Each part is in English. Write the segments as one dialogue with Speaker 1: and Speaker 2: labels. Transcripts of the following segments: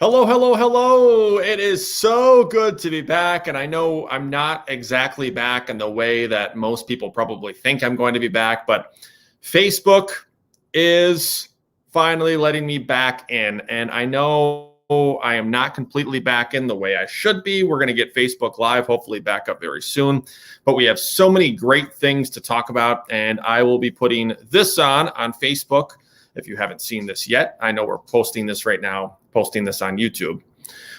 Speaker 1: Hello, hello, hello. It is so good to be back. And I know I'm not exactly back in the way that most people probably think I'm going to be back, but Facebook is finally letting me back in. And I know I am not completely back in the way I should be. We're going to get Facebook Live hopefully back up very soon. But we have so many great things to talk about. And I will be putting this on Facebook. If you haven't seen this yet, I know we're posting this right now, posting this on YouTube.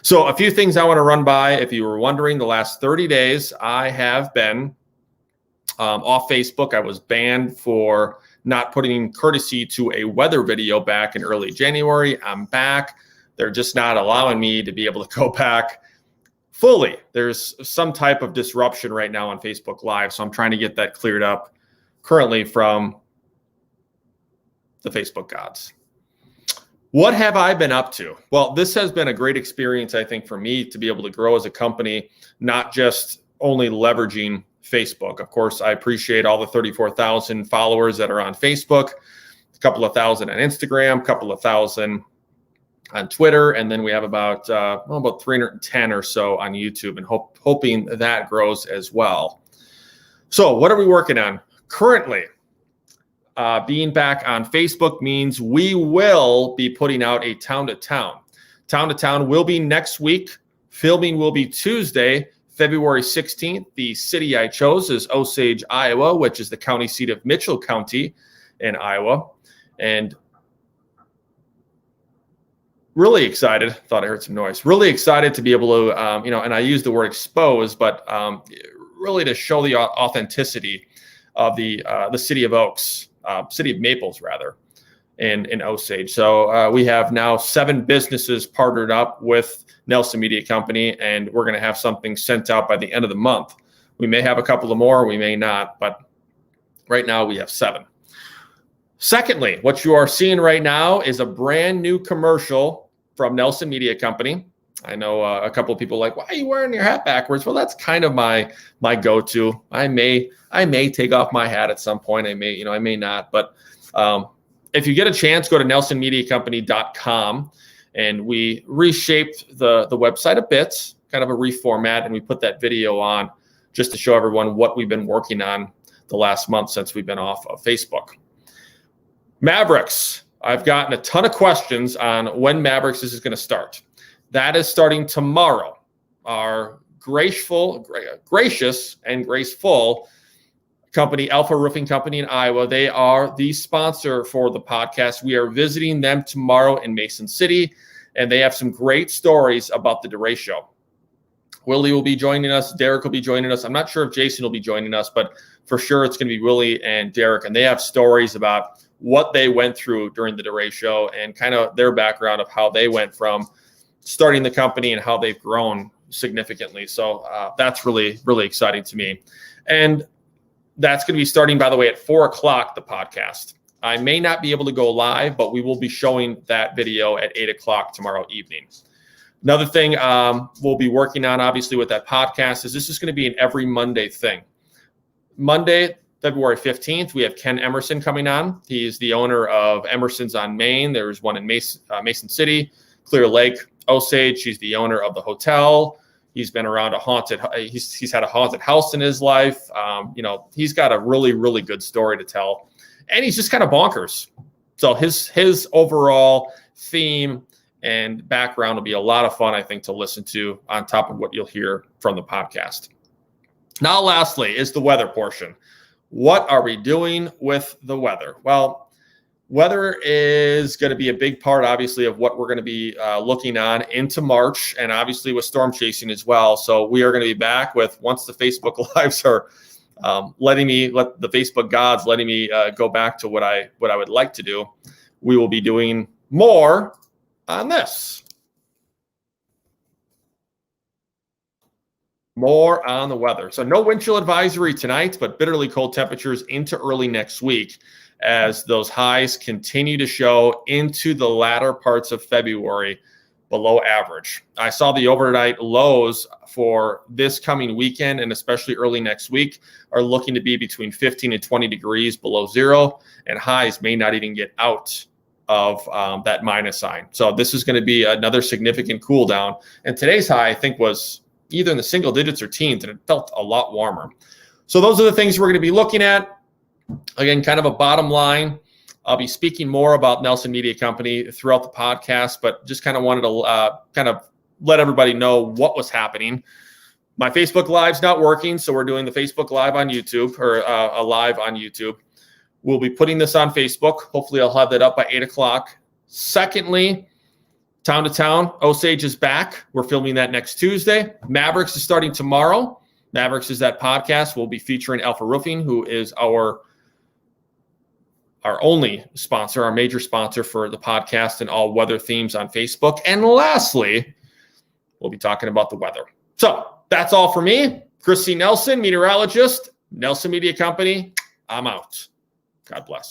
Speaker 1: So a few things I want to run by. If you were wondering, the last 30 days, I have been off Facebook. I was banned for not putting courtesy to a weather video back in early January. I'm back. They're just not allowing me to be able to go back fully. There's some type of disruption right now on Facebook Live. So I'm trying to get that cleared up currently from the Facebook gods. What have I been up to? Well, this has been a great experience, I think, for me to be able to grow as a company, not just only leveraging Facebook. Of course, I appreciate all the 34,000 followers that are on Facebook, a couple of thousand on Instagram, a couple of thousand on Twitter, and then we have about 310 or so on YouTube, and hoping that grows as well. So what are we working on currently? Being back on Facebook means we will be putting out a town to town. Town to town will be next week. Filming will be Tuesday, February 16th. The city I chose is Osage, Iowa, which is the county seat of Mitchell County in Iowa. And really excited. Thought I heard some noise. Really excited to be able to, and I use the word expose, but really to show the authenticity of the city of Oaks. City of Maples, rather, in Osage. So we have now 7 businesses partnered up with Nelson Media Company, and we're going to have something sent out by the end of the month. We may have a couple of more, we may not, but right now we have 7. Secondly, what you are seeing right now is a brand new commercial from Nelson Media Company. I know a couple of people are like, why are you wearing your hat backwards? Well, that's kind of my go-to. I may take off my hat at some point. I may not. But if you get a chance, go to nelsonmediacompany.com, and we reshaped the website a bit, kind of a reformat, and we put that video on just to show everyone what we've been working on the last month since we've been off of Facebook. Mavericks. I've gotten a ton of questions on when Mavericks is going to start. That is starting tomorrow. Our gracious and graceful company, Alpha Roofing Company in Iowa, they are the sponsor for the podcast. We are visiting them tomorrow in Mason City, and they have some great stories about the derecho. Willie will be joining us. Derek will be joining us. I'm not sure if Jason will be joining us, but for sure it's going to be Willie and Derek, and they have stories about what they went through during the derecho and kind of their background of how they went from starting the company and how they've grown significantly. So that's really, really exciting to me. And that's going to be starting, by the way, at 4:00, the podcast. I may not be able to go live, but we will be showing that video at 8:00 tomorrow evening. Another thing we'll be working on, obviously, with that podcast is this is going to be an every Monday thing. Monday, February 15th, we have Ken Emerson coming on. He's the owner of Emerson's on Main. There's one in Mason City, Clear Lake, Osage. He's the owner of the hotel. He's been around he's had a haunted house in his life. He's got a really, really good story to tell, and he's just kind of bonkers. So his overall theme and background will be a lot of fun, I think, to listen to on top of what you'll hear from the podcast. Now, lastly, is the weather portion. What are we doing with the weather? Well, weather is going to be a big part, obviously, of what we're going to be looking on into March, and obviously with storm chasing as well. So we are going to be back with, once the Facebook Lives are let the Facebook gods letting me go back to what I would like to do, we will be doing more on this. More on the weather. So no wind chill advisory tonight, but bitterly cold temperatures into early next week, as those highs continue to show into the latter parts of February below average. I saw the overnight lows for this coming weekend, and especially early next week, are looking to be between 15 and 20 degrees below zero, and highs may not even get out of that minus sign. So this is going to be another significant cool down. And today's high, I think, was either in the single digits or teens, and it felt a lot warmer. So those are the things we're going to be looking at. Again, kind of a bottom line. I'll be speaking more about Nelson Media Company throughout the podcast, but just kind of wanted to kind of let everybody know what was happening. My Facebook Live's not working, so we're doing the Facebook Live on YouTube, or a live on YouTube. We'll be putting this on Facebook. Hopefully I'll have that up by 8 o'clock. Secondly, Town to Town, Osage is back. We're filming that next Tuesday. Mavericks is starting tomorrow. Mavericks is that podcast. We'll be featuring Alpha Roofing, who is our only sponsor, our major sponsor for the podcast and all weather themes on Facebook. And lastly, we'll be talking about the weather. So that's all for me. Chris C. Nelson, meteorologist, Nelson Media Company. I'm out. God bless.